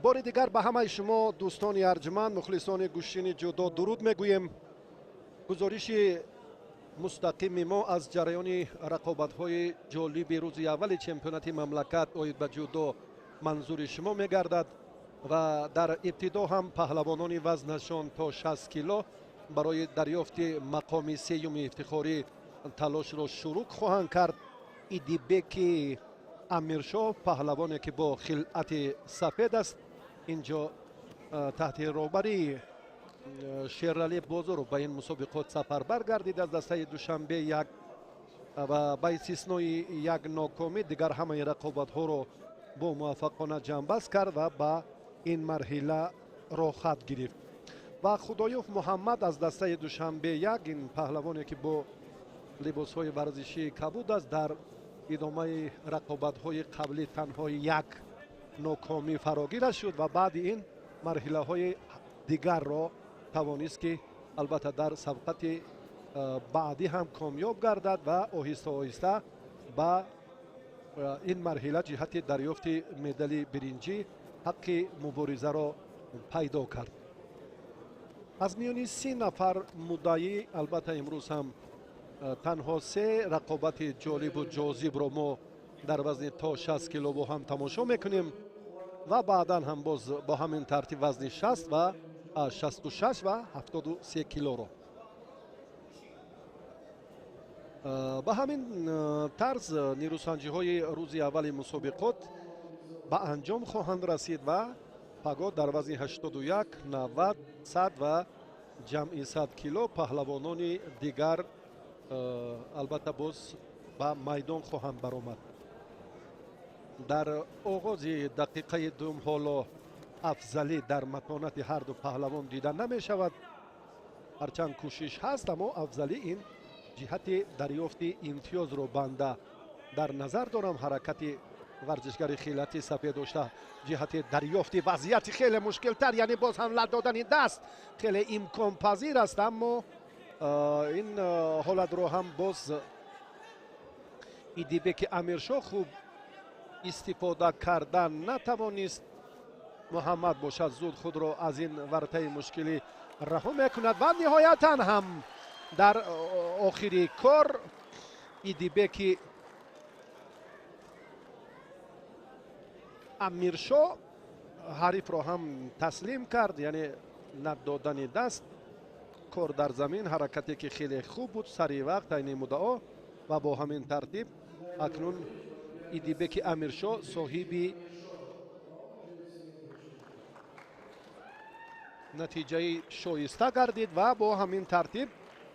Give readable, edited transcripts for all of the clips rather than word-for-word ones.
بار دیگر به همه شما دوستان ارجمند مخلصان گوشین جدا درود میگویم. گزارش مستقیم ما از جریان رقابت‌های جالب روز اول چمپیونات مملکت اوید به جودو منظور شما میگردد و در ابتدا هم پهلوانان وزنشان تا 60 کیلو برای دریافت مقام سوم افتخاری تلاش را شروع خواهند کرد. ایدیبک امیرشاه پهلوانی که با خلعت سفید است اینجا تحت رهبری شیرعلی بزرگ به این مسابقات سفربر گردید. از دسته دوشنبه یک و به استثنای یک ناکامی دیگر همه رقابت ها رو با موفقانه جنبست کرد و به این مرحله راه خط گرفت. و خدایوف محمد از دسته دوشنبه یک، این پهلوانی که با لباس های ورزشی کبود است، در ادامه رقابت های قبلی تنها یک ناکامی فراگیر شد و بعد این مرحله های دیگر را توانست که البته در سبقت بعدی هم کامیاب گردد و آهسته آهسته با این مرحله جهت دریافت مدال برنجی حق مبارزه را پیدا کرد. از میان 3 نفر مدعی البته امروز هم تنها 3 رقابت جالب و جاذب را ما در وزن تا 60 کیلو با هم تماشا میکنیم و بعدا هم باز با همین ترتیب وزن 60 و 66 و 73 کیلو را به همین طرز نیروسنجی های روز اول مسابقات به انجام خواهند رسید و پگاه در وزن 81 90 100 و جمعی 100 کیلو پهلوانان دیگر البته باز به میدان خواهند برآمد. در آغاز دقیقه دوم حالا افضلی در متانت هر دو پهلوان دیده نمی شود، هرچند کوشش هست اما افضلی این جهت دریافت امتیاز رو بنده در نظر دارم. حرکت ورزشگر خیلتی سفید داشته جهت دریافت وضعیت خیلی مشکل تر، یعنی باز هم لد دادن دست خیلی امکان پذیر است، اما این حالت رو هم باز ایدیبک امیرشاه خوب استفاده کردن نتوانست. محمد باشد زود خود را از این ورطه مشکلی رها میکند و نهایتا هم در آخری کار ایدیبک امیرشاه حریف را هم تسلیم کرد، یعنی ندادن دست. کار در زمین حرکتی که خیلی خوب بود سریع وقت این مدعا و با همین ترتیب اکنون ایدیبک امیرشاه صاحب نتیجه شایسته گردید و با همین ترتیب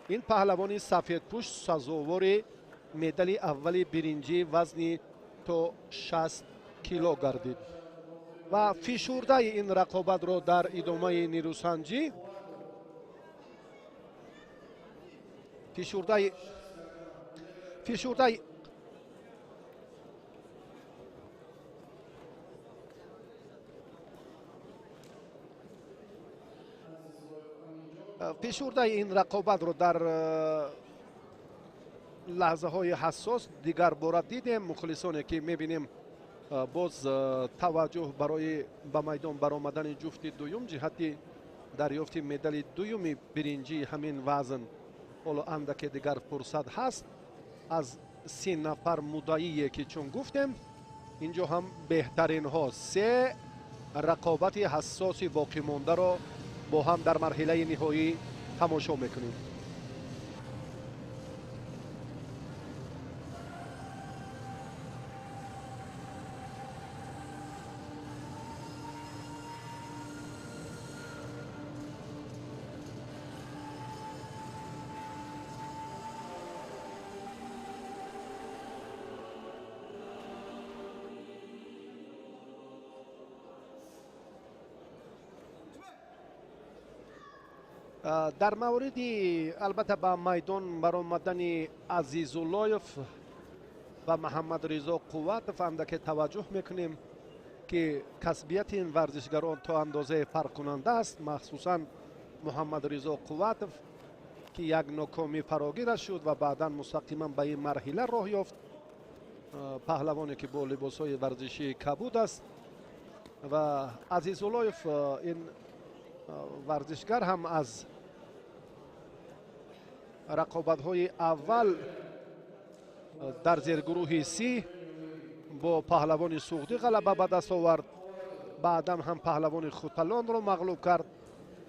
این پهلوان سفید پوش سزاوار مدال اول برنجی وزن تا 60 کیلو گردید و فشرده این رقابت را در ادامه نیروسنجی فشرده این رقابت رو در لحظه های حساس دیگر بار دیدیم. مخلصانی که میبینیم باز توجه برای به میدان برآمدن جفت دوم جهت دریافت مدال دوم برنجی همین وزن حالا اندک دیگر فرصت هست. از 3 نفر مدعی که چون گفتیم اینجا هم بهترین ها 3 رقابت حساسی باقی مانده را با هم در مرحله نهایی تماشا میکنیم. در مورد البته به میدان برآمدن عزیزاللهیف و محمد رضا قوتف اندک توجه میکنیم که کسبیت این ورزشگران تا اندازه فرق کننده است، مخصوصا محمد رضا قوتف که یک ناکامی فراگیر شد و بعدا مستقیما به این مرحله راه یافت. پهلوانی که با لباس های ورزشی کبود است و عزیزاللهیف این ورزشگر هم از رقابت‌های اول در زیرگروه سی با پهلوان سوختی غلبه به دست آورد. بعدم هم پهلوان خوتلان رو مغلوب کرد.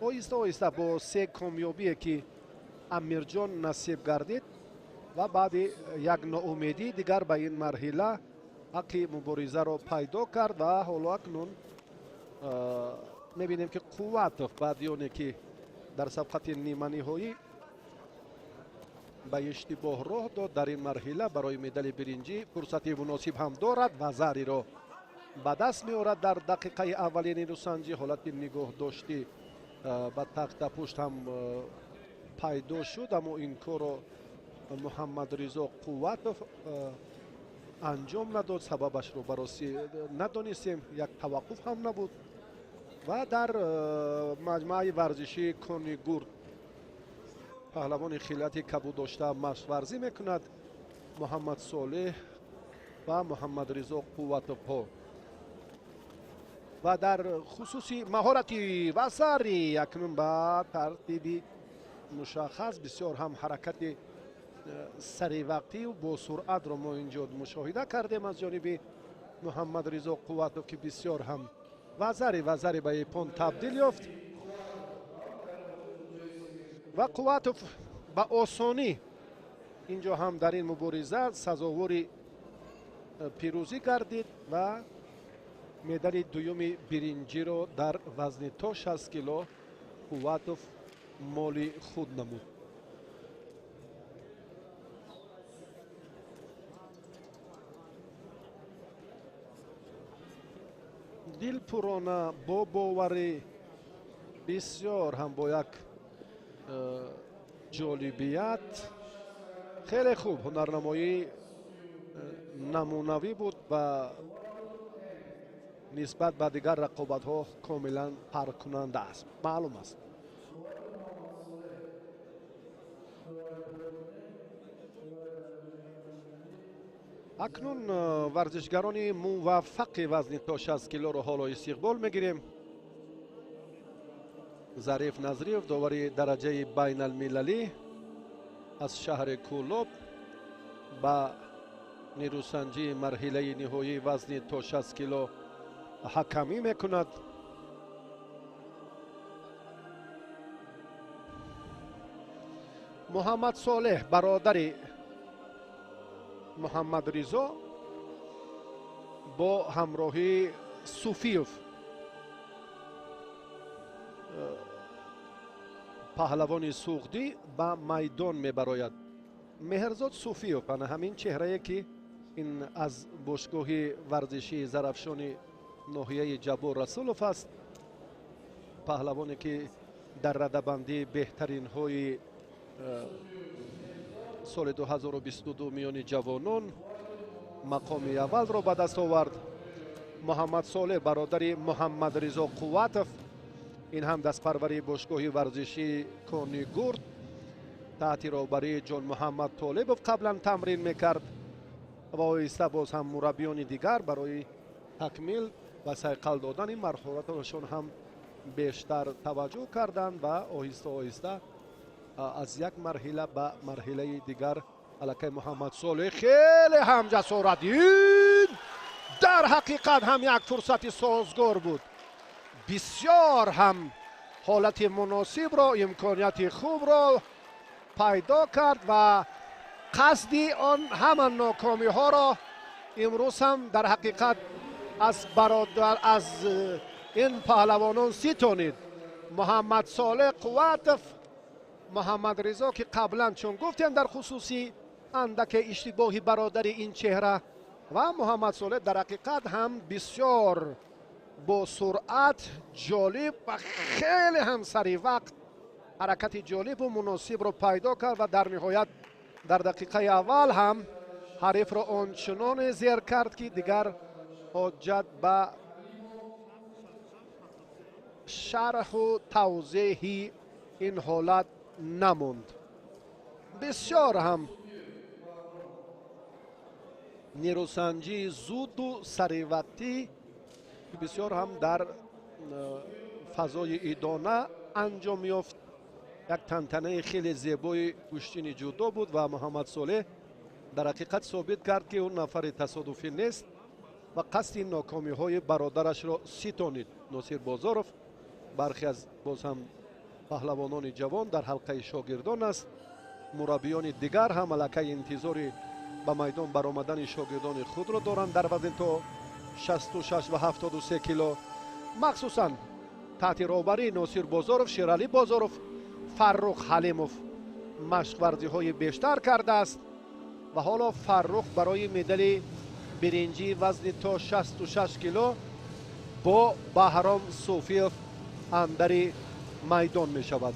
آهسته آهسته با سه کامیابی که امیرجان نصیب گردید و بعد یک ناامیدی دیگر به این مرحله حق مبارزه رو پیدا کرد و حالا اکنون میبینیم که قوت بعدیانی که در صفحت نیمه نهایی به اشتباه راه داد در این مرحله برای مدال برنجی فرصت مناسب هم دارد و زری را به دست می‌آورد. در دقیقه اولین نیروسنجی حالت نگاه داشتی به تخت پشت هم پیدا شد، اما این کار را محمد رضا قوتوف انجام نداد. سببش رو بررسی ندانستیم، یک توقف هم نبود. و در مجمع ورزشی کنی گورد پهلوان خیلیت کبود داشته مشق ورزی میکند محمد صالح و محمد رضا قوتوف. و در خصوصی مهارتی و سری اکنون با ترتیبی مشخص بسیار هم حرکت سری وقتی و با سرعت رو ما اینجا مشاهده کردیم از جانب محمد رضا قوتوف که بسیار هم وزری به پوند تبدیل یافت و قوتوف به آسانی اینجا هم در این مبارزه سزاوار پیروزی گردید و مدال دوم برنجی رو در وزن تا 60 کیلو قوتوف مال خود نمود. دل پرانه با باوری بسیار هم با یک جالبیت خیلی خوب هنرنمایی نمونوی بود و نسبت به دیگر رقابت ها کاملا فرق کننده است. معلوم است اکنون ورزشگران موفق وزن تا 60 کیلو رو حالا استقبال میگیریم. ظریف نظریف داور درجه بین المللی از شهر کولوب با نیروسنجی مرحله نهایی وزن تا 60 کیلو حکمی میکند. محمد صالح برادر محمد رضا با همراهی صوفیوف پهلوان سوختی به میدان میبراید. مهرزاد صوفیوف همین چهره که این از باشگاه ورزشی زرافشان ناحیه جبار رسولوف است، پهلوانی که در رده‌بندی بهترین های سال 2022 میان جوانان مقام اول را به دست آورد. محمد صالح برادر محمد رضا قوتوف، این هم دستپروری باشگاه ورزشی کنی گورد تحت رهبری جان محمد طالبوف قبلا تمرین میکرد و آهسته باز هم مربیان دیگر برای تکمیل و صیقل دادن این مهارت‌هاشون هم بیشتر توجه کردند و آهسته از یک مرحله به مرحله دیگر علاقه محمد صالح خیلی هم جسارت، این در حقیقت هم یک فرصت سازگار بود. بسیار هم حالت مناسب را، امکانیت خوب را پیدا کرد و قصدی آن همان ناکامی ها را امروز هم در حقیقت از برادر از این پهلوانان ستانید. محمد صالح قوتوف، محمد رضا که قبلا چون گفتیم در خصوصی اندک اشتباهی برادر این چهره و محمد صالح در حقیقت هم بسیار با سرعت جالب و خیلی هم سریع وقت حرکت جالب و مناسب را پیدا کرد و در نهایت در دقیقه اول هم حریف را آنچنان زیر کرد که دیگر حاجت به شرح و توضیح این حالت نموند. بسیار هم نیروسنجی زود و سریع وقتی بسیار هم در فضای ایدانه انجام یافت. یک تنتنه خیلی زیبای گوشتین جودو بود و محمد صالح در حقیقت ثابت کرد که اون نفر تصادفی نیست و قصد ناکامی های برادرش را ستانید. ناصر بازارов برخی از باز هم پهلوانان جوان در حلقه شاگردان است. مربیان دیگر هم الکی انتظاری به میدان برآمدن شاگردان خود را دارند در وزن تا 66 و 73 کیلو. مخصوصا تحت راهبری ناصر بازارов، شیرعلی بازارov، فرخ حلیمov مشق ورزی های بیشتر کرده است و حالا فرخ برای مدال برنجی وزن تا 66 کیلو با بهرام صوفیف اندر میدان می شود.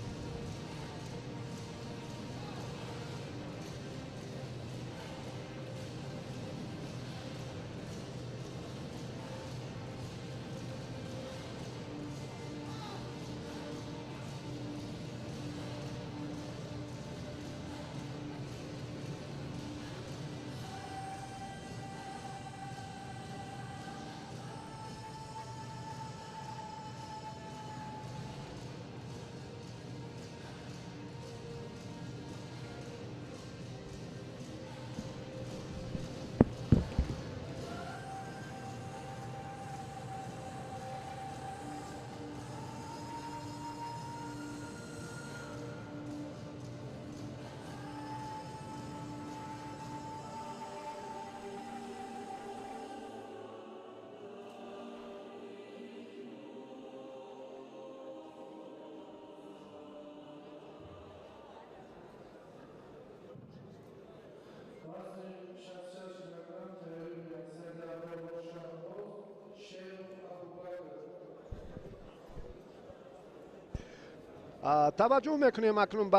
توجه میکنیم اکنون به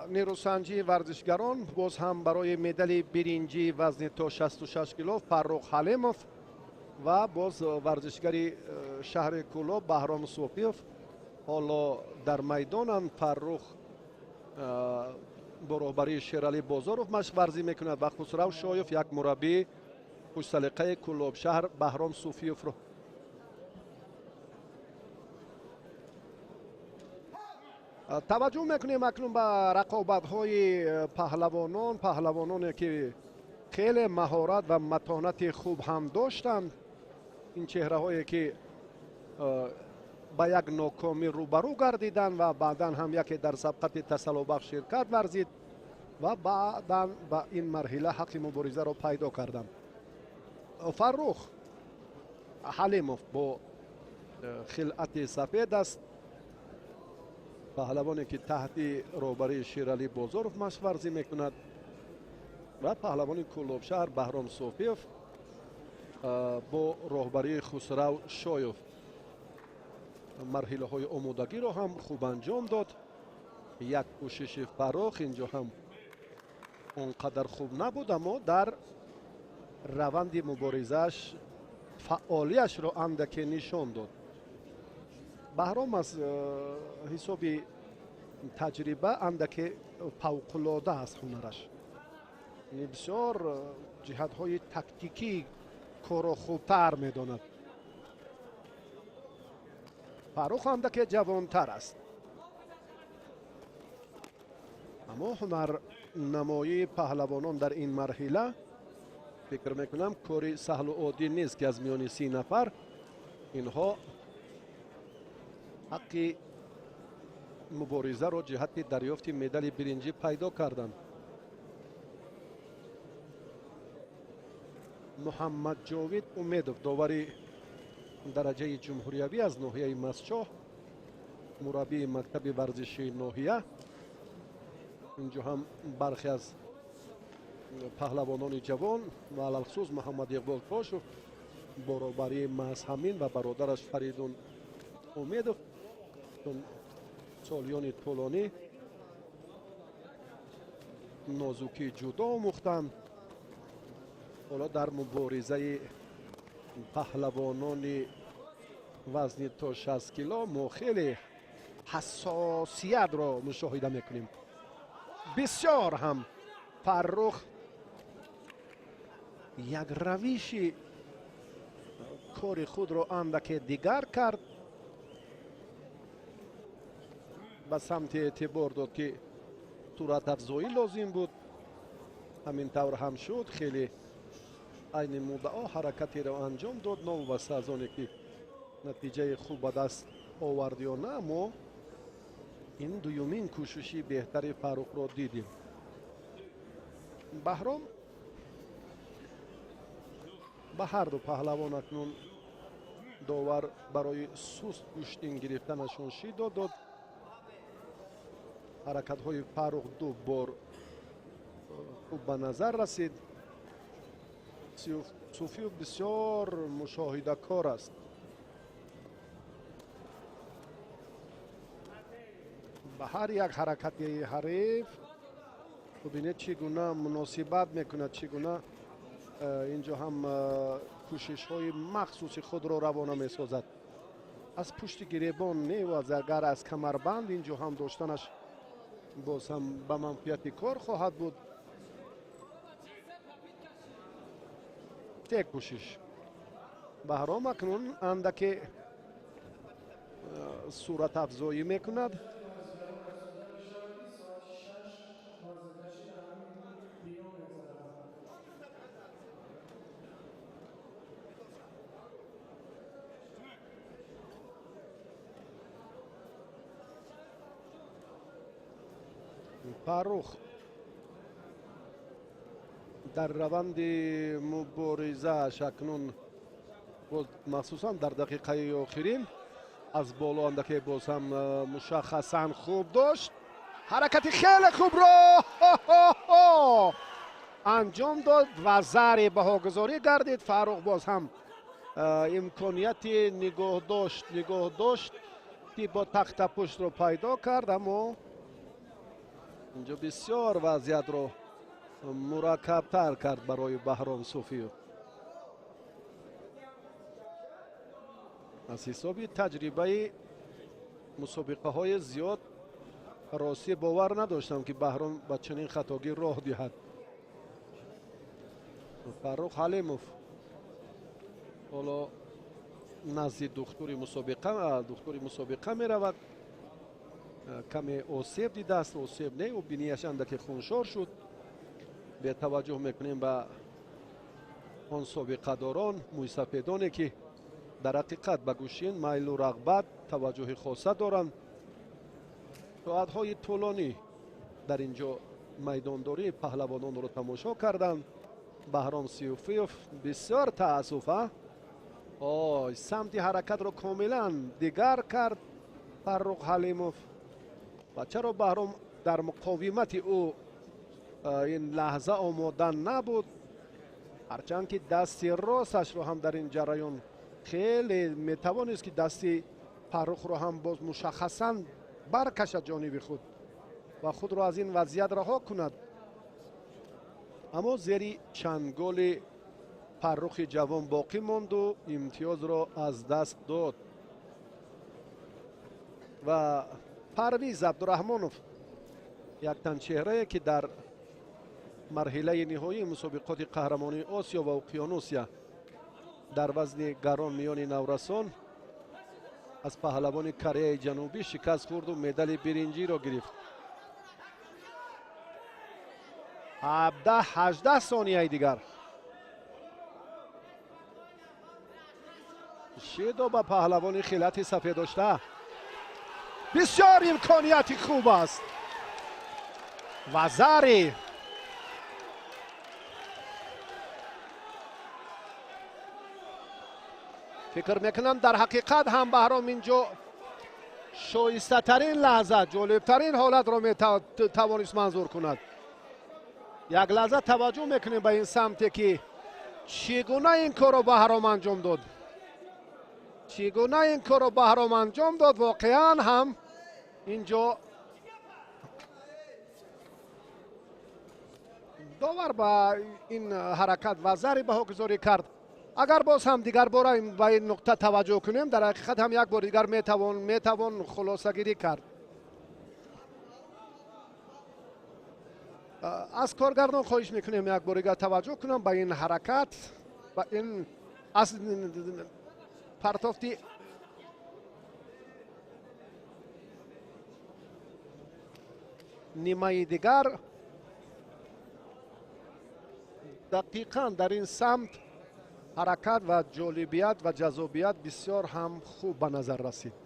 نیروسنجی ورزشگران. باز هم برای مدال برنجی وزن تا 66 کیلو فرخ حلیمov و باز ورزشگری شهر کولا بهرام صوفیف حالا در میدانند. فرخ با راهبری شیرعلی بازارov مشق ورزی میکند و خسرو شایف یک مربی خوش سلیقه کلاب شهر بهرام صوفیف رو توجه میکنیم اکنون به رقابت های پهلوانان که خیلی مهارت و متانت خوب هم داشتند. این چهره هایی که با یک ناکامی روبرو گردیدن و بعدا هم یکی در سبقت تسلا بخش شرکت ورزید و بعدا با این مرحله حق مبارزه را پیدا کردند. فرخ حلیمov با خلعت سفید است، پهلوانی که تحت راهبری شیرعلی بازارov مشق ورزی میکند و پهلوان کلاب شهر بهرام صوفیف با راهبری خسرو شایف مرحله های آمادگی را هم خوب انجام داد. یک کوشش فرخ اینجا هم اونقدر خوب نبود اما در روند مبارزش فعالیش را اندکی نشان داد. بهرام از حساب تجربه اندکی فوق‌العاده است هنرش، بسیار جهت های تکتیکی کار خوبتر میداند. فرخ اندکی جوانتر است اما هنر نمایی پهلوانان در این مرحله فکر میکنم کاری سهل و عادی نیست که از میان 30 نفر اینها حق مبارزه را جهت دریافت مدال برنجی پیدا کردند. محمد جاوید امیدov داوری درجه جمهوریوی از ناحیه مسچاه، مربی مکتب ورزشی ناحیه. اینجا هم برخی از پهلوانان جوان و علالخصوص محمد اقبال پاشو با راهبری محض همین و برادرش فریدون امیدov سالیان طولانی نازوکی جودو آموختند. حالا در مبارزه پهلوانان وزن تا 60 کیلو ما خیلی حساسیت را مشاهده میکنیم. بسیار هم فرخ یک روش کار خود رو اندک دیگر کرد، به سمت اعتبار داد که صورت افزایی لازم بود. همین طور هم شد. خیلی عین مدعا حرکتی را انجام داد، نوابسته از آنه که نتیجه خوب به دست آورد یا نه، اما این دومین کوششی بهتری فاروق را دیدیم. بهرام به هر دو پهلوان اکنون داور برای سست گوشتین گرفتنشون شیدا داد. حرکت های فاروق دو بار خوب به نظر رسید. صوفیو بسیار مشاهده کار است. به هر یک حرکتی حریف ببینید چگونه مناسبت میکند، چگونه اینجا هم کوشش های مخصوصی خود را روانه میسازد. از پشت گریبان میوازد، اگر از کمربند اینجا هم داشتنش باز هم به منفیت کار خواهد بود. یک کوشش بهرام اکنون اندک صورت افزایی میکند. فاروق در روند مبارزه اکنون مخصوصا در دقیقه آخرین از بالا اندکی باز هم مشخصا خوب داشت. حرکتی خیلی خوب رو انجام داد و زر بهاگذاری گردید. فاروق باز هم امکانیت نگاه داشت که با تخت پشت رو پیدا کرد، اما اینجا بسیار وضعیت رو مرکب تر کرد برای بهرام صوفیو. از حسابی تجربه مسابقه های زیاد راستی باور نداشتم که بهرام با چنین خطاگی راه دهد. فاروق حلیموف حالا نزد دکتر مسابقه می رود. کمی آسیب دیده است، آسیب نه و بینیش اندکی خونشار شد. به توجه میکنیم به آن سابقه داران موی سفیدانی که در حقیقت به گوشین میل و رغبت توجه خاصه دارند. ساعت‌های طولانی در اینجا میدانداری پهلوانان رو تماشا کردند. بهرام صوفیوف بسیار تأسف سمت حرکت رو کاملا دیگر کرد فاروق حلیموف. و چرا بهرام در مقاومت او این لحظه آمادن نبود، هرچند که دست راستش رو هم در این جریان خیلی میتوانست که دست فاروق رو هم باز مشخصا برکشد جانب خود و خود رو از این وضعیت رها کند، اما زیر چنگال فاروق جوان باقی ماند و امتیاز را از دست داد. و پرویز عبدالرحمنوف یک تن چهره که در مرحله نهایی مسابقات قهرمانی آسیا و اقیانوسیا در وزن گران میان نورسان از پهلوان کره جنوبی شکست خورد و مدال برنجی را گرفت. 18 ثانیه دیگر شیدا به پهلوان خلعت سفید داشته. بسیار امکانیت خوب است و زری فکر میکنم در حقیقت هم بهرام اینجا شایسته ترین لحظه، جالب ترین حالت را میتوانست منظور کند. یک لحظه توجه میکنیم به این سمت که چگونه این کار رو بهرام انجام داد. واقعا هم اینجا داور با این حرکت و ضربه بهاگذاری کرد. اگر باز هم دیگر بار به این نقطه توجه کنیم، در حقیقت هم یک بار دیگر میتوان خلاصه گیری کرد. از کارگردان خواهش میکنیم یک بار دیگر توجه کنم به این حرکت و این партофти нимаи дигар дақиқан дар ин самт ҳаракат ва ҷолибият ва ҷазобият бисёр ҳам хуб ба назар расид.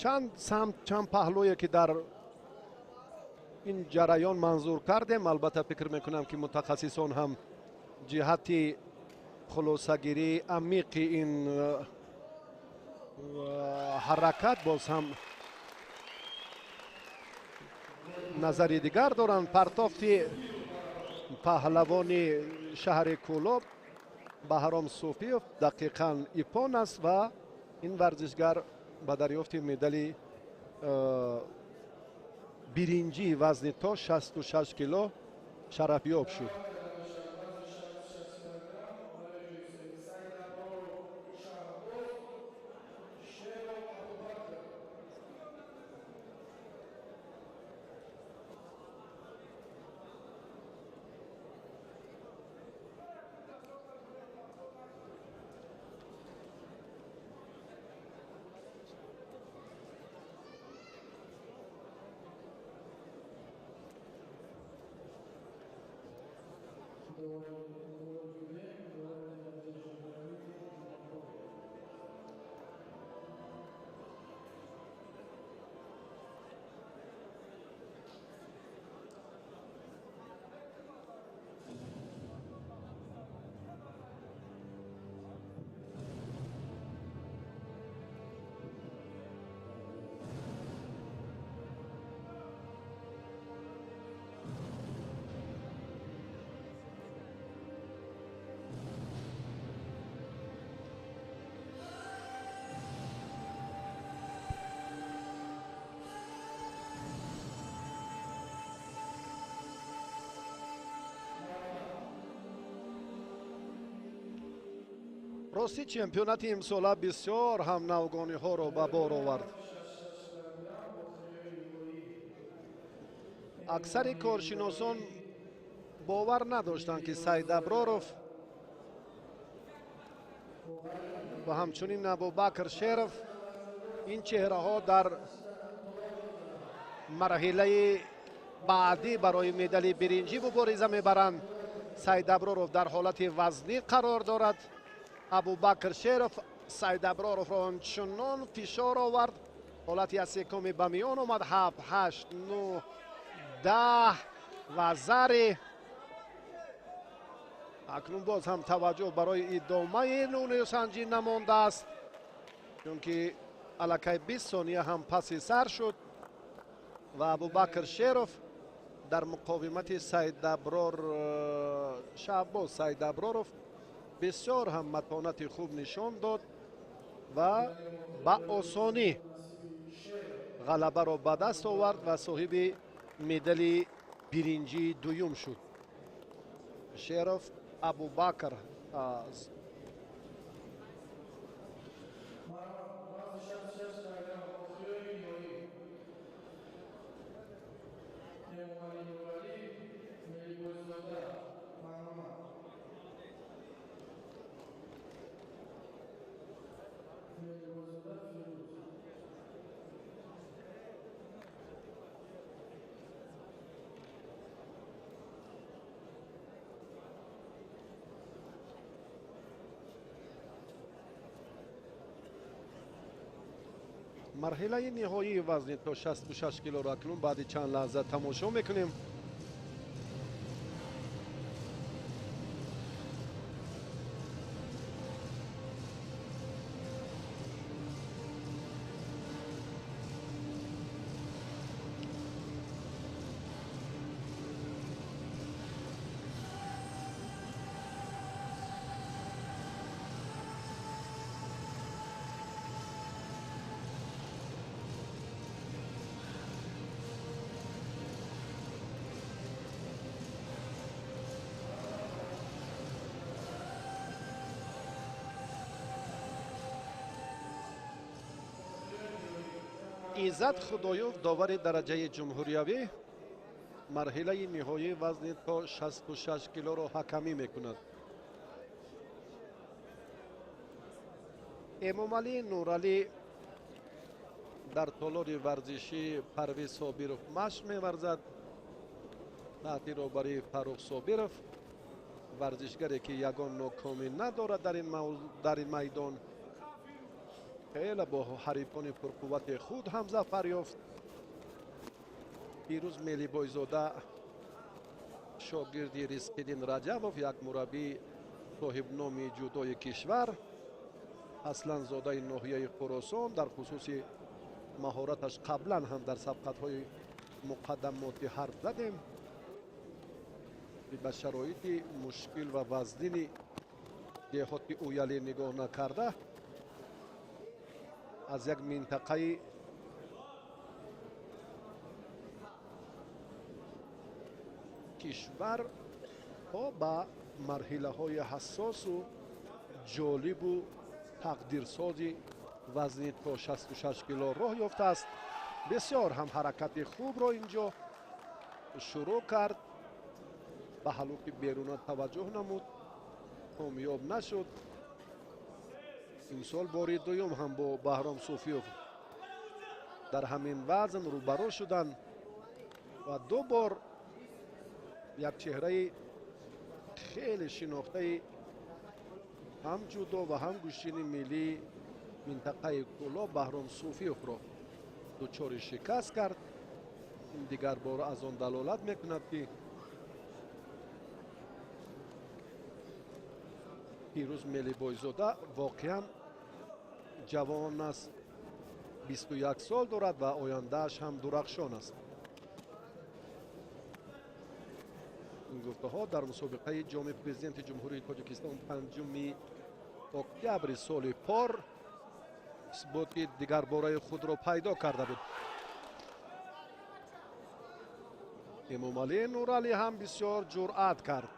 چند سمت چند پهلویی که در این جریان منظور کردیم، البته فکر میکنم که متخصصان هم جهت خلاصه‌گیری عمیق این حرکت باز هم نظری دیگر دارند. پرتافت پهلوان شهر کولوب بهرام صوفیوف دقیقاً ایپان است و این ورزشگر با دریافت مدال برنجی وزن تا 66 کیلو شرفیاب شد. راستی چمپیونات امسال بسیار هم نوگانی ها رو به بار آورد. اکثر کارشناسان باور نداشتند که سید ابراروف و همچنین ابوبکر شرف این چهره ها در مرحله بعدی برای مدال برنجی مبارزه میبرند. سید ابراروف در حالت وزنی قرار دارد. ابوبکر شرف سید ابراروف را آنچنان فشار آورد، حالتی از سکمی به میان آمد. 7 8 9 10 و زر. اکنون باز هم توجه برای ادامه نون سنجی نمانده است، چون که الکی 20 ثانیه هم پس سر شد و ابوبکر شرف در مقاومت سید ابرار شهباز سید ابراروف بسیار هم متانت خوب نشان داد و با آسانی غلبه را به دست آورد و صاحب مدال برنجی دوم شد. شرف ابوبکر مرحله نهایی وزن تا 66 کیلو را اکنون بعد چند لحظه تماشا میکنیم. ایزد خدایوف داور درجه جمهوریوی مرحله نهایی وزن تا 66 کیلو را حکمی میکند. امامعلی نورعلی در تالار ورزشی پرویز صابرов مشق می‌ورزد تحت رهبری فاروق صابرов، ورزشگری که یگان ناکامی ندارد در این میدان. خیلی با حریفان پرقوت خود هم ظفر یافت. پیروز ملی بایزاده شاگردی رزق‌الدین رجبов، یک مربی صاحب نام جودوی کشور، اصلا زاده ناحیه خراسان، در خصوص مهارتش قبلا هم در سبقت‌های مقدماتی حرف زدیم. به شرایط مشکل و وزنی دهات اویلی نگاه نکرده از یک منطقه کشور تا به مرحله های حساس و جالب و تقدیرسازی وزن تا 66 کیلو راه یافته است. بسیار هم حرکت خوب را اینجا شروع کرد، به حلوق بیرون توجه نمود، کامیاب نشد. این سال باری دوم هم با بهرام صوفیوف در همین وزن روبرو شدند و دو بار یک چهره خیلی شناخته هم جودو و هم گوشین ملی منطقه کولا بهرام صوفیوف را دچار شکست کرد. این دیگر بار از آن دلالت میکند که پیروز ملی بایزاده واقعا جوان است، 21 سال دارد و آیندهش هم درخشان است. این گفته ها در مسابقه جام پرزیدنت جمهوری تاجیکستان 5 اکتبر سال پار اثبات دیگر باره خود را پیدا کرده بود. امامعلی نورعلی هم بسیار جرأت کرد.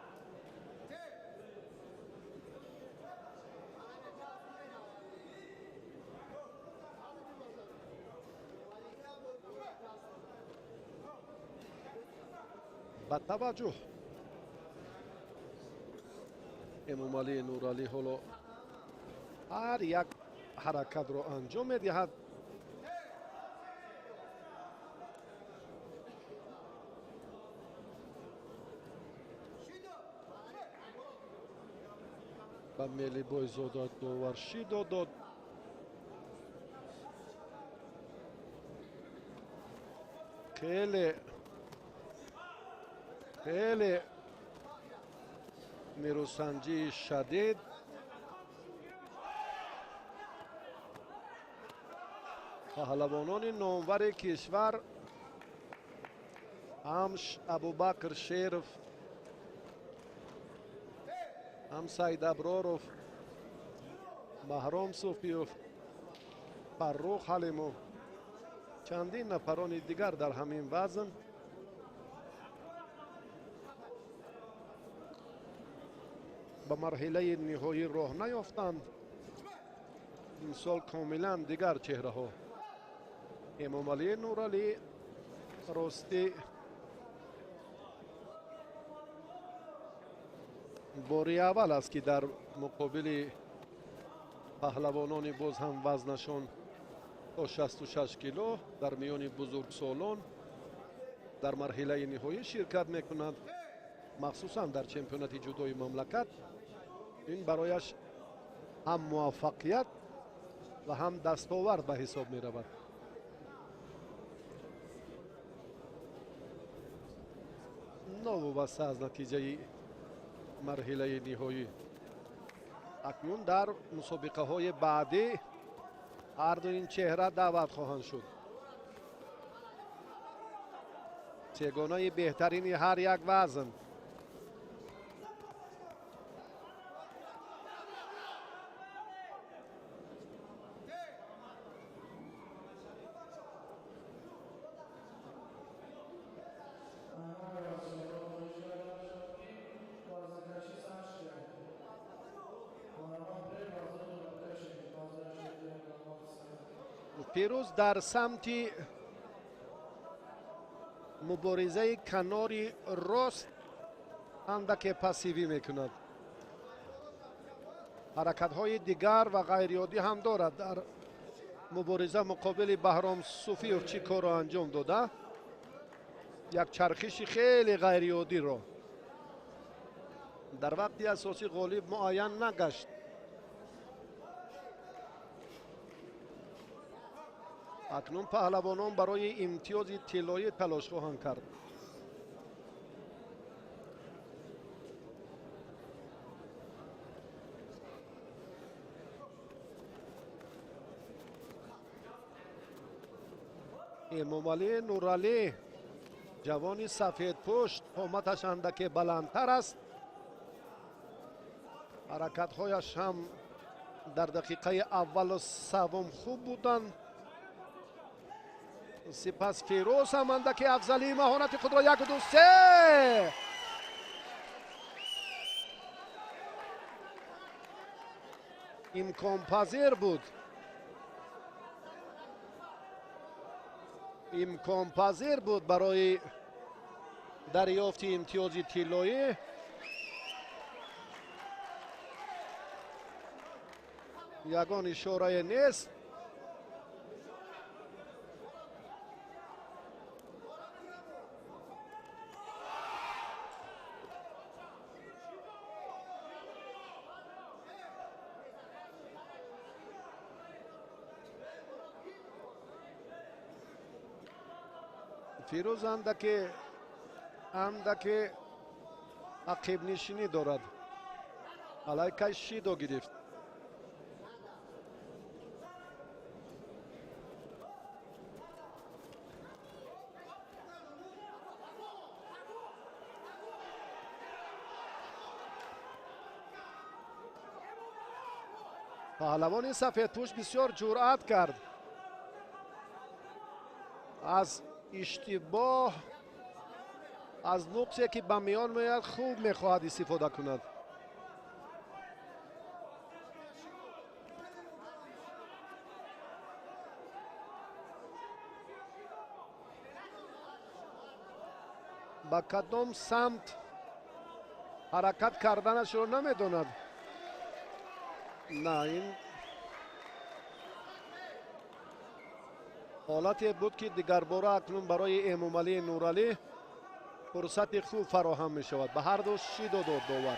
با توجه امامعلی نورعلی حالا هر یک حرکت را انجام میدهد. به ملی بایزاده داور شیدا داد. خیلی نیروسنجی شدید پهلوانان نامور کشور هم ابوبکر شیرف، هم سید ابرارов، بهرام صوفیوف، فرخ حلیمov، چندین نفران دیگر در همین وزن به مرحله نهایی راه نیافتند. این سال کاملا دیگر چهره ها. امامعلی نورعلی راستی باری اول است که در مقابل پهلوانان باز هم وزنشان تا 66 کیلو در میان بزرگسالان در مرحله نهایی شرکت میکنند، مخصوصا در چمپیونات جودوی مملکت. این برایش هم موفقیت و هم دستاورد به حساب می رود. نوابسته از نتیجه مرحله نهایی اکنون در مسابقه های بعدی هر دو این چهره دعوت خواهند شد. سگانه بهترین هر یک وزن. فیروز در سمت مبارزه کناری راست اندک پسیوی میکند. حرکت های دیگر و غیریادی هم دارد. در مبارزه مقابل بهرام صوفیوف چی کار را انجام داده؟ یک چرخش خیلی غیریادی را در وقتی اساسی غالب معین نگشت. اکنون پهلوانان برای امتیاز طلایی تلاش خواهند کرد. امامعلی نورعلی جوانی سفید پشت، قامتش اندکی بلندتر است. حرکت‌هایش هم در دقیقه اول و سوم خوب بودند. سپس فیروز هم اندکی افضلی مهارت خود را 1 2 3 امکان پذیر بود. امکان پذیر بود برای دریافت امتیاز طلایی. یگان اشاره نیست. فیروز اندکی عقب نشینی دارد. علیکه شیدو گرفت. پهلوان سفیدپوش بسیار جرأت کرد. از اشتباه، از نقصی که به میان میاد خوب میخواهد استفاده کند. با کدام سمت حرکت کردنش رو نمیدوند. نه، این حالتی بود که دیگر باره اکنون برای امامعلی نورعلی فرصت خوب فراهم می شود. به هر دو شیدو داد داور.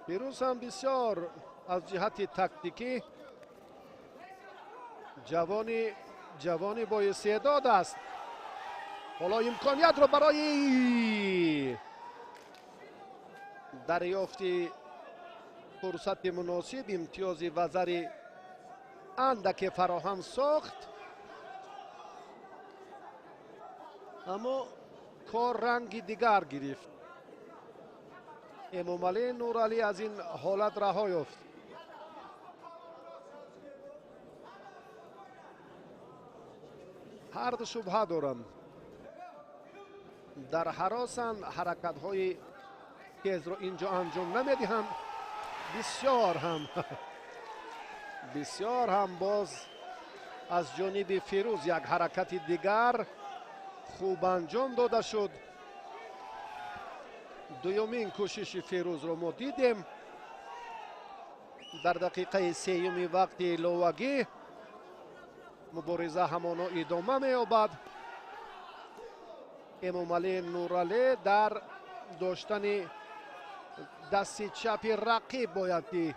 فیروز هم بسیار از جهت تکتیکی جوانی با استعداد است. حالا امکانیت رو برای دریافت فرصت مناسب امتیاز وزری اندک فراهم ساخت. اما کار رنگ دیگر گرفت. امامعلی نورعلی از این حالت رها یافت. هر دو شبهه دارند. در حراسند، حرکت های تیز رو اینجا انجام نمیدهند. بسیار هم باز از جانب فیروز یک حرکت دیگر خوب انجام داده شد. دومین کوشش فیروز رو ما دیدیم در دقیقه سیوم وقت لواگی. مبارزه همانا ادامه می‌یابد. امامعلی نورعلی در داشتن دست چپ رقیب باید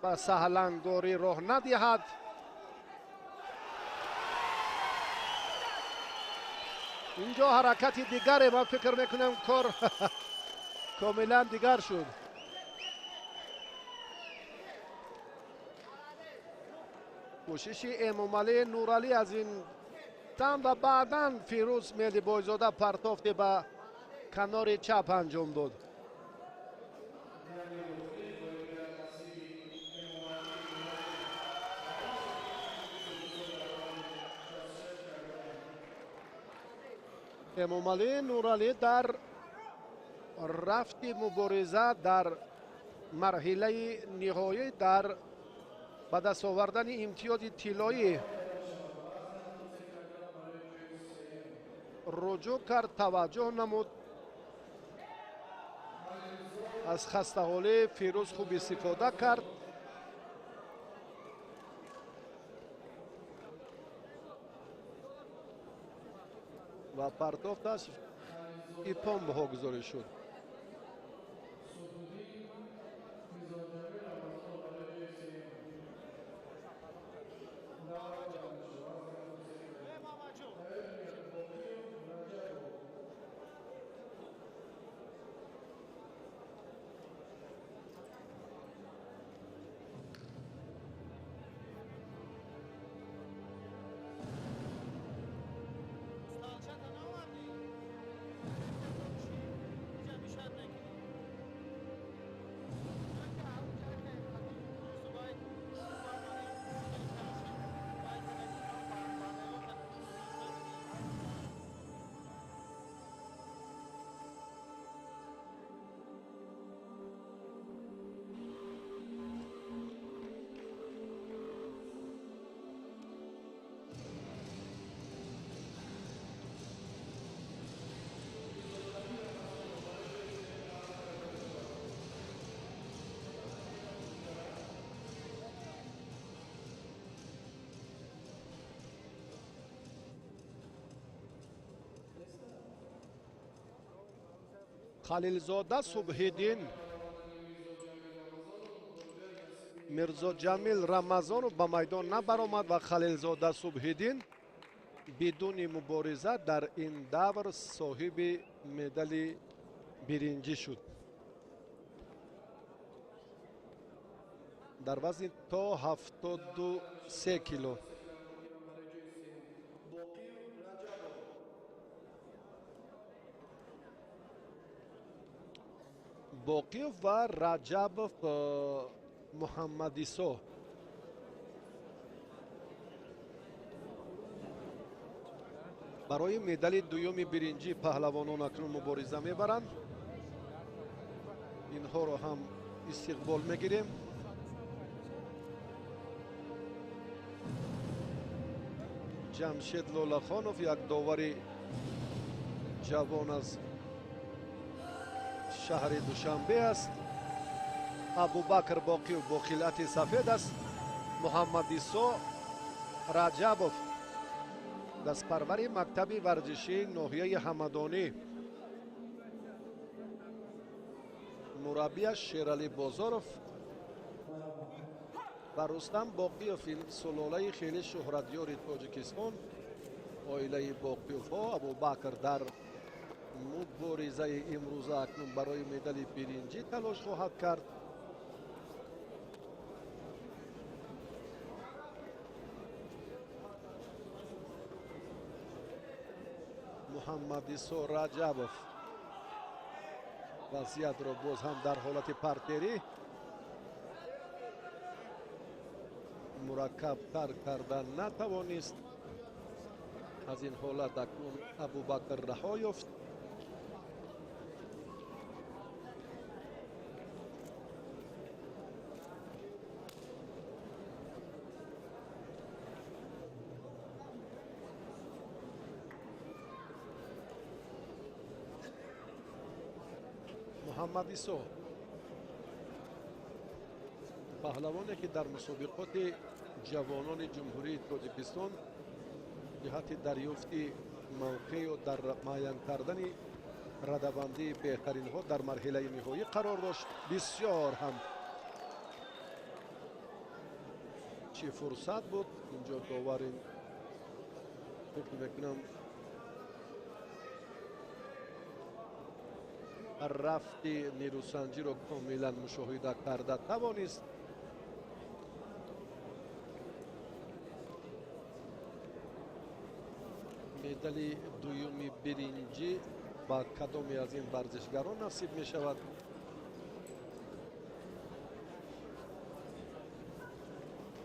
به سهلنگاری راه ندهد. اینجا حرکت دیگره. من فکر میکنم کار کاملا دیگر شد. کوشش امامعلی نورعلی از این تن و بعداً فیروز مهدی بایزاده پرتافت به کنار چپ انجام داد. эмомалӣ нуралӣ дар рафти мубориза дар марҳилаи ниҳоӣ дар ба даст овардани имтиёзи тиллоӣ руҷӯъ кард, таваҷҷӯҳ намуд. аз хастаҳолӣ Фирӯз хуб истифода кард. ва партофташ ипон баҳогузорӣ шуд. халилзода субҳиддин, мирзоҷамил рамазонов ба майдон набаромад ва халилзода субҳиддин бидуни мубориза дар ин давр соҳиби медали биринҷӣ шуд. дар вазни то 73 кило. боқиев ва раҷабов муҳаммадисо барои медали дуюми биринҷӣ паҳлавонон акнун мубориза мебаранд. инҳоро ҳам истиқбол мегирем. ҷамшед лолахонов як довари ҷавон аз шаҳри душанбе аст. абубакр боқиев бо хилъати сафед аст. муҳаммадисо раҷабов дастпарвари мактаби варзишии ноҳияи ҳамадонӣ. мураббияш шералӣ бозоров ва рустам боқиев, ин сулолаи хеле шӯҳратёри тоҷикистон, оилаи боқиевҳо. абубакр дар муборизаи имрӯза акнун барои медали биринҷӣ талош хоҳад кард. муҳаммадисо раҷабов вазъиятро боз ҳам дар ҳолати партерӣ мураккабтар кардан натавонист. аз ин ҳолат акнун абубакр раҳо ёфт. муҳаммадисо паҳлавоне ки дар мусобиқоти ҷавонони ҷумҳурии тоҷикистон ҷиҳати дарёфти мавқеъ дар муайян кардани радабандии беҳтаринҳо дар марҳилаи ниҳоӣ қарор дошт. бисёр ҳам чӣ фурсат буд. инҷо доварин фикр мекунам рафти нерӯсанҷиро комилан мушоҳида карда тавонист. медали дуюми биринҷӣ ба кадоме аз ин варзишгарон насиб мешавад?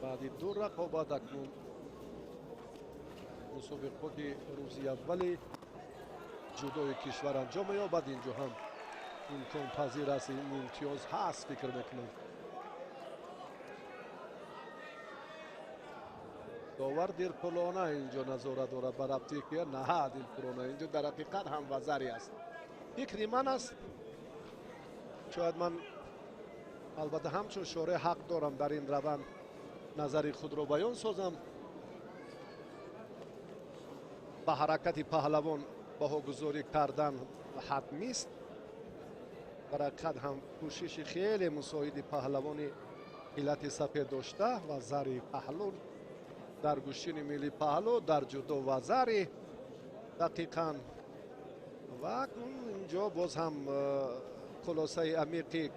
баъди ду рақобат акнун мусобиқоти рӯзи аввали جودوی کشور انجام یابد. اینجا هم امکان پذیر است، این امتیاز هست فکر میکنم. داور دلپلانه اینجا نظارت دارد بر ابتیکیه. نه دلپلانه اینجا در حقیقت هم وزری است. فکری من است، شاید من البته همچون شارع حق دارم در این روند نظری خود را بیان سازم. به حرکت پهلوان بهاگذاری کردن حتمی است. در حقیقت هم کوشش خیلی مساعد پهلوان علت سپید داشته و زری پهلو در گوشین ملی پهلو در جودو و زری دقیقاً. و اینجا باز هم خلاصه عمیقی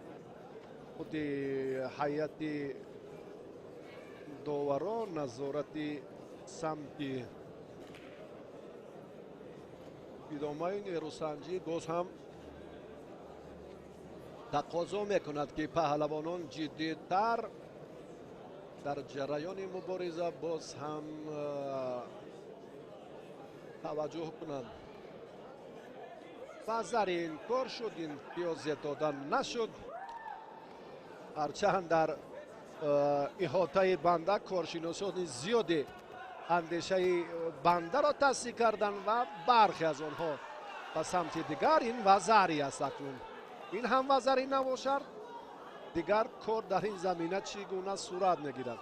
خود هیئت داوران نظارت سمت ادامه نیروسنجی باز هم تقاضا میکند که پهلوانان جدی‌تر در جریان مبارزه باز هم توجه کنند. و این کار شد، این امتیاز دادن نشد. هرچند در احاطه بنده کارشناسان زیادی اندیشه بنده را تصدیق کردند و برخی از آنها به سمت دیگر این وزری است. اکنون این هم وزری نباشد دیگر کار در این زمینه چگونه صورت میگیرد.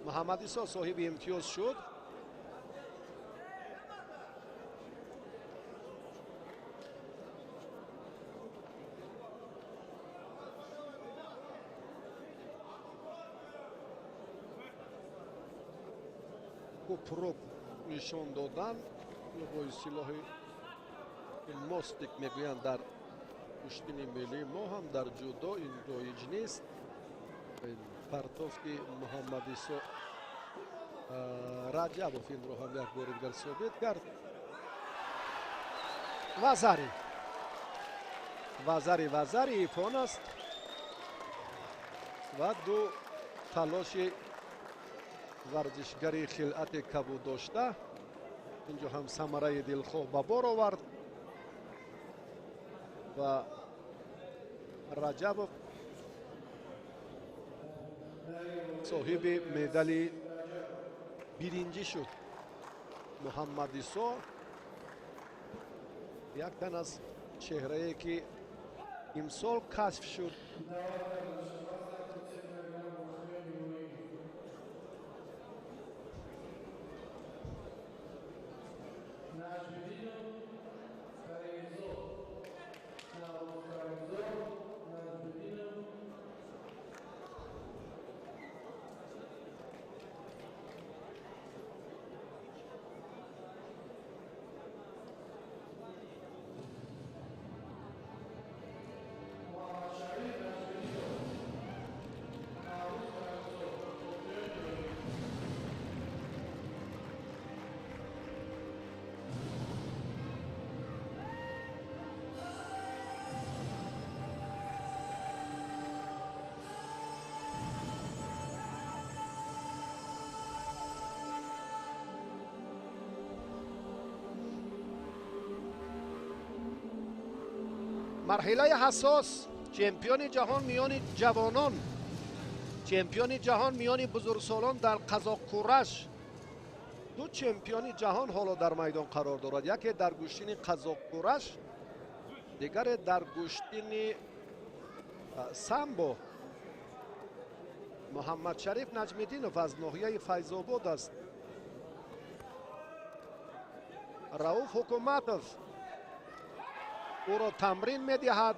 محمد عیسی صاحب امتیاز شد. کوپروک نشان دادن یا با اصطلاح ماستیک میگویند در کشتین ملی ما هم در جودو این رایج نیست. پرتافت محمد عیسی رجبوف این رو هم یک بار دیگر ثابت کرد. وزری ایفان است و دو تلاش ورزشگری خلعت کبود داشته. اینجا هم ثمره دلخواه به بار آورد و رجبوف صاحب مدال برنجی شد. محمد عیسی یک تن از چهره‌ای که امسال کشف شد. مرحله حساس، چمپیون جهان میان جوانان، چمپیون جهان میان بزرگسالان در قزاق‌کورش. دو چمپیون جهان حالا در میدان قرار دارد. یکی در گوشتین قزاق‌کورش، دیگر در گوشتین سامبو. محمد شریف نجم‌الدینوف از ناحیه فیض‌آباد است. رؤوف حکومتوف او را تمرین می‌دهد.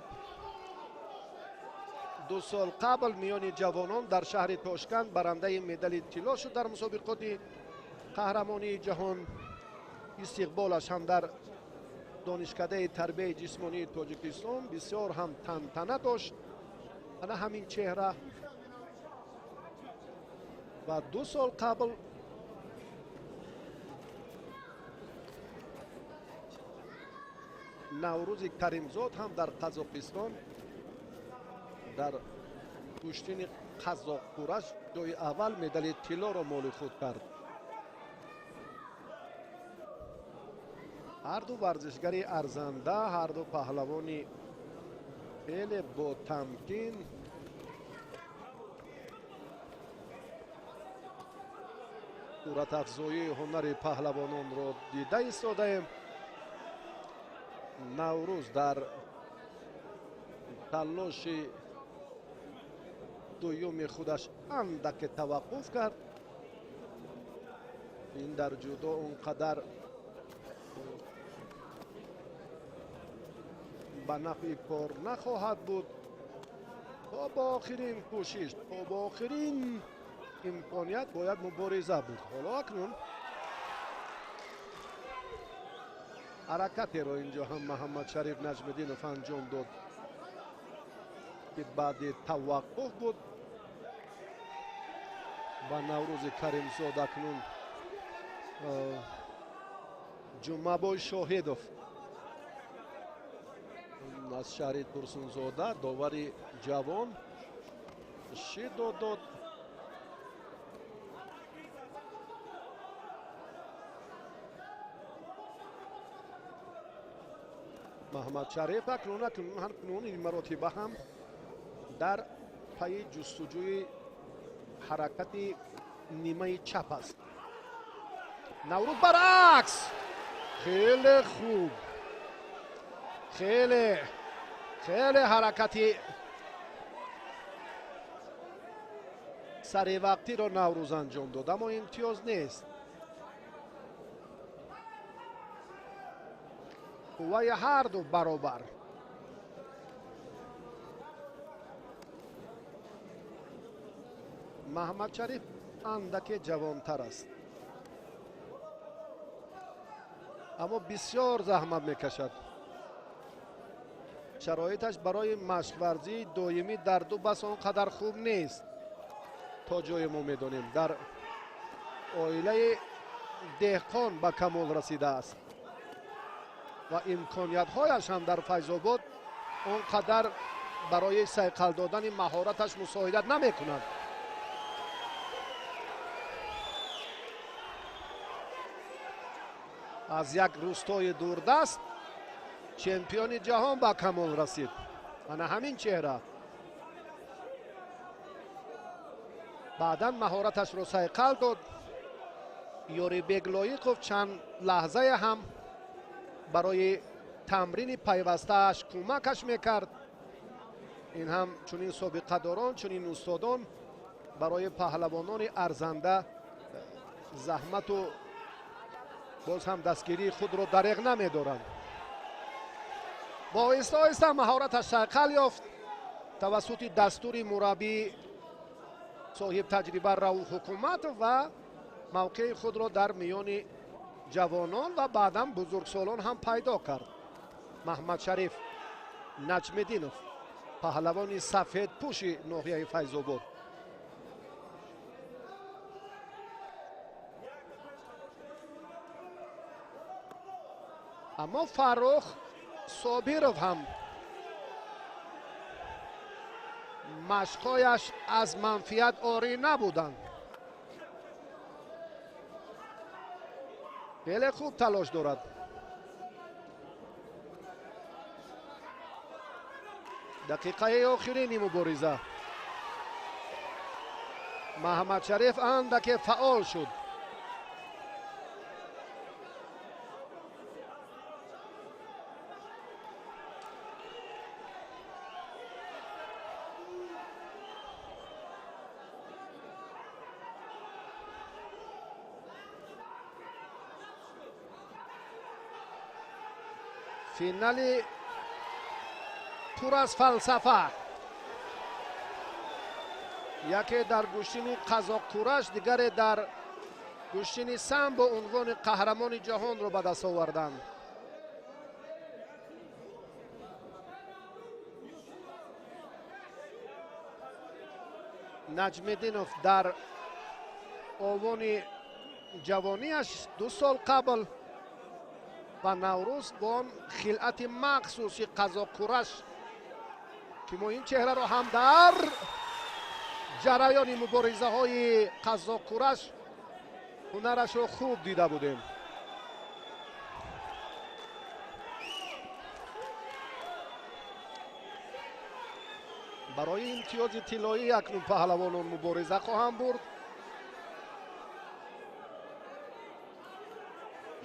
2 سال قبل میان جوانان در شهر تاشکند برنده مدال طلا شد در مسابقات قهرمانی جهان. استقبالش هم در دانشکده تربیت جسمانی تاجیکستان بسیار هم تنطنه داشت. انا همین چهره و 2 سال قبل نوروز کریمزاد هم در قزاقستان در کشتین قزاق‌کورش جای اول مدال طلا را مال خود کرد. هر دو ورزشگری ارزنده، هر دو پهلوانی خیلی با تمکین. صورت افزایی هنر پهلوانان را دیده ایستاده ایم. نوروز در تلاش دوم خودش اندک توقف کرد. این در جودو اونقدر به نفع کار نخواهد بود. تا با آخرین کوشش، تا با آخرین امکانیت باید مبارزه بود. حالا اکنون حرکتی را اینجا هم محمد شریف نجم‌الدینوف انجام داد که بعد توقف بود. و نوروز کریمزاد اکنون جمعه‌بای شاهدوف از شهر ترسونزاده داوری جوان شید داد. محمد شریف اکنون این مراتبه هم در پی جستجوی حرکت نیمه چپ است. نوروز برعکس، خیلی خوب، خیلی حرکتی سری وقتی را نوروز انجام داد، اما امتیاز نیست. قوه هر دو برابر. محمد شریف اندک جوانتر است، اما بسیار زحمت میکشد. شرایطش برای مشق ورزی دائمی در دو بس آنقدر خوب نیست. تا جای ما میدانیم در عائله دهقان به کمال رسیده است و امکانیت هایش هم در فیض‌آباد آنقدر برای صیقل دادن مهارتش مساعدت نمی کند. از یک روستای دوردست چمپیون جهان به کمال رسید. انا همین چهره بعدا مهارتش رو صیقل داد. یوری بگلایقوف چند لحظه هم برای تمرین پیوسته‌اش کمکش میکرد. این هم چنین سابقه داران، چنین استادان برای پهلوانان ارزنده زحمت و باز هم دستگیری خود را دریغ نمیدارند. با آهسته آهسته مهارتش صیقل یافت توسط دستور مربی صاحب تجربه رؤوف حکومت و موقع خود را در میان جوانان و بعداً بزرگسالان هم پیدا کرد. محمد شریف نجم‌الدینوف، پهلوان سفید پوش ناحیه فیض‌آباد. اما فرخ صابرов هم مشقایش از منفیت آری نبودند. خیلی خوب تلاش دارد. دقیقه آخرین مبارزه محمد شریف اندک فعال شد. فینالی پر از فلسفه، یکی در گوشین قزاق کورش، دیگری در گوشین سمبو عنوان قهرمان جهان رو به دست آوردند. نجم‌الدینوف در آوان جوانیش 2 سال قبل و نوروز با آن خلعت مخصوصی قزاق کورش که ما این چهره را هم در جریان مبارزه های قزاق کورش هنرش را خوب دیده بودیم. برای امتیاز طلایی اکنون پهلوانان مبارزه خواهند برد.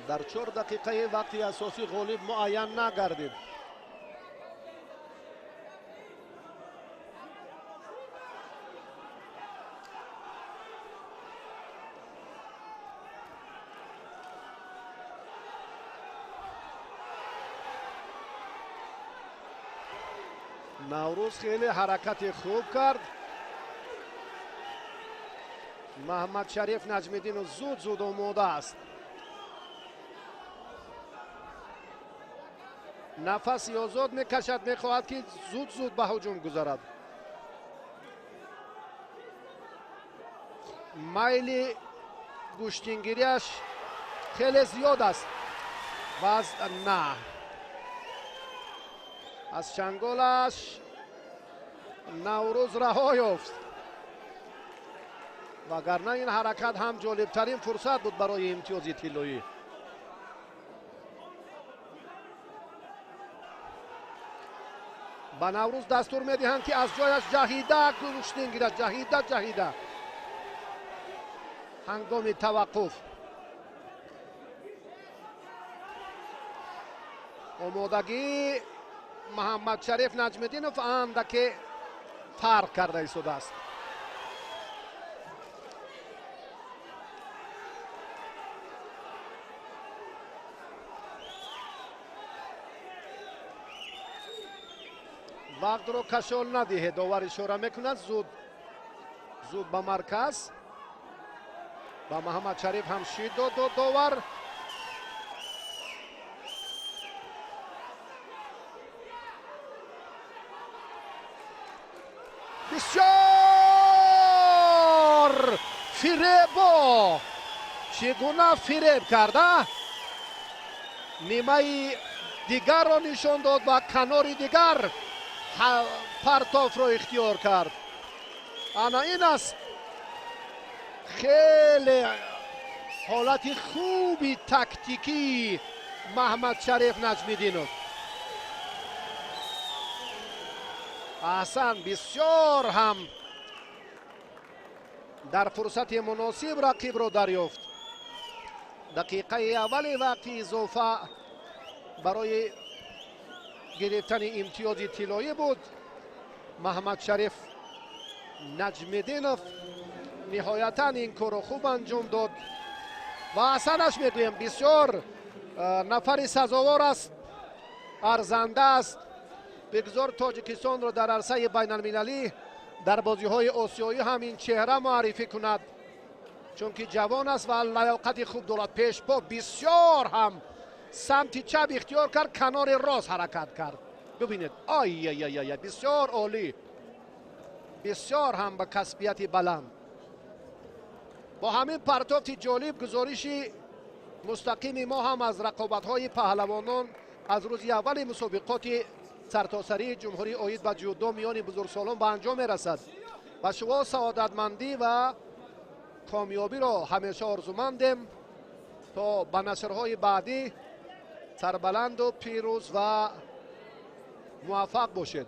در 4 دقیقه وقت اساسی غالب معین نگردید. نوروز خیلی حرکت خوب کرد. محمد شریف نجمیدین زود آماده است. نفسی آزاد میکشد، میخواهد که زود به هجوم گذارد. میل گوشتینگیریش خیلی زیاد است و از چنگالش نوروز رها یافت. وگرنه این حرکت هم جالبترین فرصت بود برای امتیاز طلایی. با نوروز دستور میدهند که از جایش جهیده گوشتین گیرد. جهیده هنگام توقف. آمادگی محمد شریف نجمیدینوف اندکی فرق کرده ایستاده است. وقت رو کشال ندیه. داور اشاره میکند زود به مرکز. با محمد شریف هم شید داد داور. بسیار فریبا، چگونه فریب کرده. نیمه دیگر را نشان داد و کنار دیگر پرتاف را اختیار کرد. انا این است خیلی حالت خوبی تکتیکی محمد شریف نجمیدینوف. احسن، بسیار هم در فرصت مناسب رقیب را دریافت. دقیقه اول وقت اضافه برای گرفتن امتیاز طلایی بود. محمد شریف نجمیدینوف نهایتا این کار خوب انجام داد و احسنش میگویم. بسیار نفر سزاوار است، ارزنده است. بگذار تاجیکستان را در عرصه بین المللی در بازی های آسیایی همین چهره معرفی کند، چون که جوان است و لیاقت خوب دارد. پیش پا بسیار هم سمت چپ اختیار کرد، کنار راست حرکت کرد. ببینید آی بسیار عالی، بسیار هم با کسبیت بلند. با همین پرتافت جالب گزارش مستقیم ما هم از رقابت‌های پهلوانان از روز اول مسابقات سرتاسری جمهوری عاید به جودو میان بزرگسالان به انجام میرسد و شما سعادتمندی و کامیابی را همیشه آرزومندیم. تا به نشرهای بعدی سربلند و پیروز و موفق باشید.